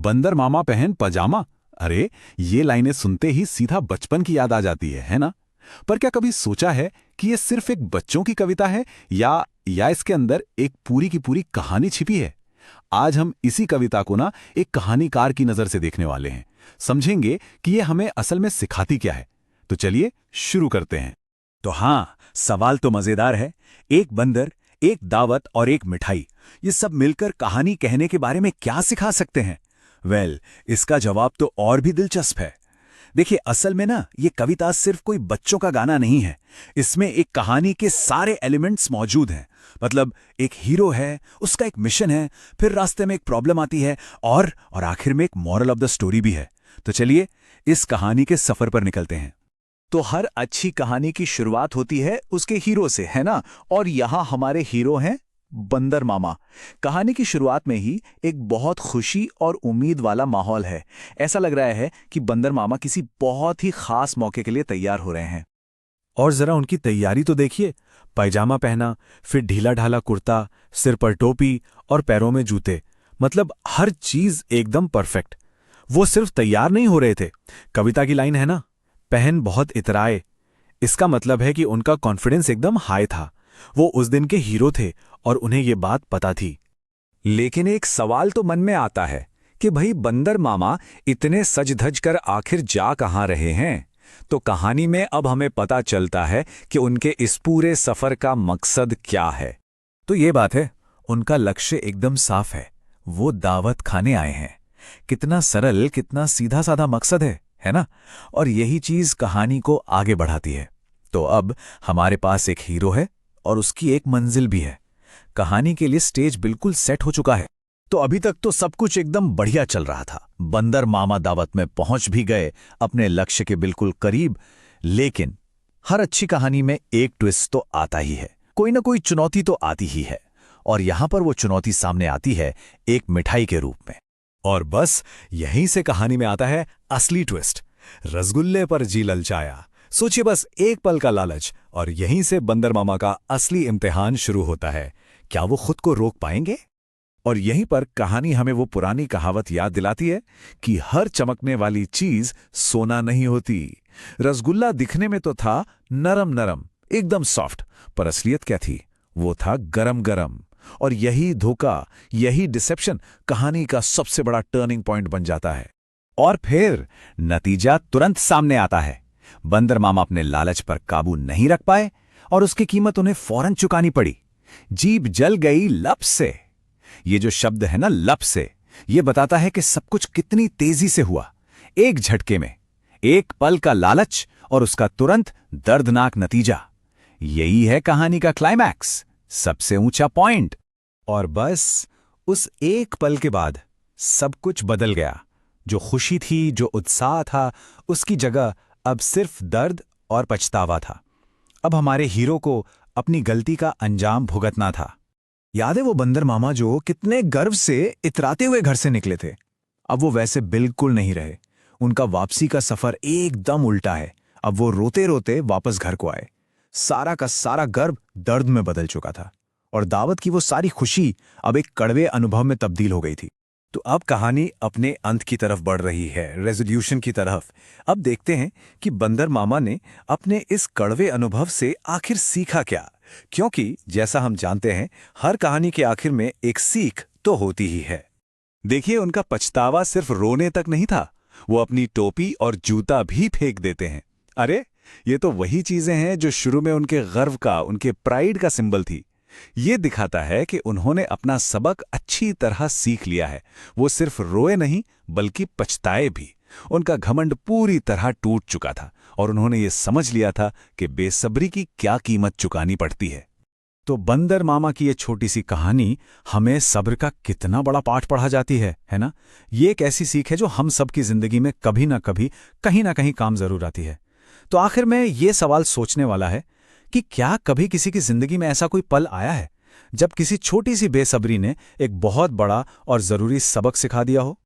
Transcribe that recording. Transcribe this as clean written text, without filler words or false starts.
बंदर मामा पहन पजामा। अरे, ये लाइनें सुनते ही सीधा बचपन की याद आ जाती है ना? पर क्या कभी सोचा है कि ये सिर्फ एक बच्चों की कविता है या इसके अंदर एक पूरी की पूरी कहानी छिपी है? आज हम इसी कविता को ना एक कहानीकार की नजर से देखने वाले हैं, समझेंगे कि ये हमें असल में सिखाती क्या है। तो चलिए शुरू करते हैं। तो हाँ, सवाल तो मजेदार है। एक बंदर, एक दावत और एक मिठाई, ये सब मिलकर कहानी कहने के बारे में क्या सिखा सकते हैं? इसका जवाब तो और भी दिलचस्प है। देखिए, असल में ना ये कविता सिर्फ कोई बच्चों का गाना नहीं है। इसमें एक कहानी के सारे एलिमेंट्स मौजूद हैं। मतलब एक हीरो है, उसका एक मिशन है, फिर रास्ते में एक प्रॉब्लम आती है और आखिर में एक मॉरल ऑफ द स्टोरी भी है। तो चलिए इस कहानी के सफर पर निकलते हैं। तो हर अच्छी कहानी की शुरुआत होती है उसके हीरो से, है ना? और यहाँ हमारे हीरो हैं बंदर मामा। कहानी की शुरुआत में ही एक बहुत खुशी और उम्मीद वाला माहौल है। ऐसा लग रहा है कि बंदर मामा किसी बहुत ही खास मौके के लिए तैयार हो रहे हैं। और जरा उनकी तैयारी तो देखिए। पैजामा पहना, फिर ढीला ढाला कुर्ता, सिर पर टोपी और पैरों में जूते। मतलब हर चीज एकदम परफेक्ट। वो सिर्फ तैयार नहीं हो रहे थे। कविता की लाइन है ना, पहन बहुत इतराए। इसका मतलब है कि उनका कॉन्फिडेंस एकदम हाई था। वो उस दिन के हीरो थे और उन्हें ये बात पता थी। लेकिन एक सवाल तो मन में आता है कि भाई, बंदर मामा इतने सज धज कर आखिर जा कहाँ रहे हैं? तो कहानी में अब हमें पता चलता है कि उनके इस पूरे सफर का मकसद क्या है। तो ये बात है, उनका लक्ष्य एकदम साफ है। वो दावत खाने आए हैं। कितना सरल, कितना सीधा साधा मकसद है ना? और यही चीज कहानी को आगे बढ़ाती है। तो अब हमारे पास एक हीरो है और उसकी एक मंजिल भी है। कहानी के लिए स्टेज बिल्कुल सेट हो चुका है। तो अभी तक तो सब कुछ एकदम बढ़िया चल रहा था। बंदर मामा दावत में पहुंच भी गए, अपने लक्ष्य के बिल्कुल करीब। लेकिन हर अच्छी कहानी में एक ट्विस्ट तो आता ही है। कोई ना कोई चुनौती तो आती ही है। और यहां पर वो चुनौती सामने आती है एक मिठाई के रूप में। और बस यहीं से कहानी में आता है असली ट्विस्ट। रसगुल्ले पर जी ललचाया। सोचिए, बस एक पल का लालच, और यहीं से बंदर मामा का असली इम्तिहान शुरू होता है। क्या वो खुद को रोक पाएंगे? और यहीं पर कहानी हमें वो पुरानी कहावत याद दिलाती है कि हर चमकने वाली चीज सोना नहीं होती। रसगुल्ला दिखने में तो था नरम नरम, एकदम सॉफ्ट, पर असलियत क्या थी? वो था गरम गरम। और यही धोखा, यही डिसेप्शन कहानी का सबसे बड़ा टर्निंग पॉइंट बन जाता है। और फिर नतीजा तुरंत सामने आता है। बंदर मामा अपने लालच पर काबू नहीं रख पाए और उसकी कीमत उन्हें फौरन चुकानी पड़ी। जीभ जल गई लब से। ये जो शब्द है ना, लब से, ये बताता है कि सब कुछ कितनी तेजी से हुआ। एक झटके में, एक पल का लालच और उसका तुरंत दर्दनाक नतीजा। यही है कहानी का क्लाइमैक्स, सबसे ऊंचा पॉइंट। और बस उस एक पल के बाद सब कुछ बदल गया। जो खुशी थी, जो उत्साह था, उसकी जगह अब सिर्फ दर्द और पछतावा था। अब हमारे हीरो को अपनी गलती का अंजाम भुगतना था। याद है वो बंदर मामा जो कितने गर्व से इतराते हुए घर से निकले थे? अब वो वैसे बिल्कुल नहीं रहे। उनका वापसी का सफर एकदम उल्टा है। अब वो रोते रोते वापस घर को आए। सारा का सारा गर्व दर्द में बदल चुका था और दावत की वो सारी खुशी अब एक कड़वे अनुभव में तब्दील हो गई थी। तो अब कहानी अपने अंत की तरफ बढ़ रही है, रेजोल्यूशन की तरफ। अब देखते हैं कि बंदर मामा ने अपने इस कड़वे अनुभव से आखिर सीखा क्या। क्योंकि जैसा हम जानते हैं, हर कहानी के आखिर में एक सीख तो होती ही है। देखिए, उनका पछतावा सिर्फ रोने तक नहीं था। वो अपनी टोपी और जूता भी फेंक देते हैं। अरे, ये तो वही चीजें हैं जो शुरू में उनके गर्व का, उनके प्राइड का सिंबल थी। ये दिखाता है कि उन्होंने अपना सबक अच्छी तरह सीख लिया है। वो सिर्फ रोए नहीं, बल्कि पछताए भी। उनका घमंड पूरी तरह टूट चुका था और उन्होंने ये समझ लिया था कि बेसब्री की क्या कीमत चुकानी पड़ती है। तो बंदर मामा की ये छोटी सी कहानी हमें सब्र का कितना बड़ा पाठ पढ़ा जाती है ना? ये एक ऐसी सीख है जो हम सबकी जिंदगी में कभी ना कभी, कहीं ना कहीं काम जरूर आती है। तो आखिर में ये सवाल सोचने वाला है कि क्या कभी किसी की जिंदगी में ऐसा कोई पल आया है जब किसी छोटी सी बेसब्री ने एक बहुत बड़ा और जरूरी सबक सिखा दिया हो?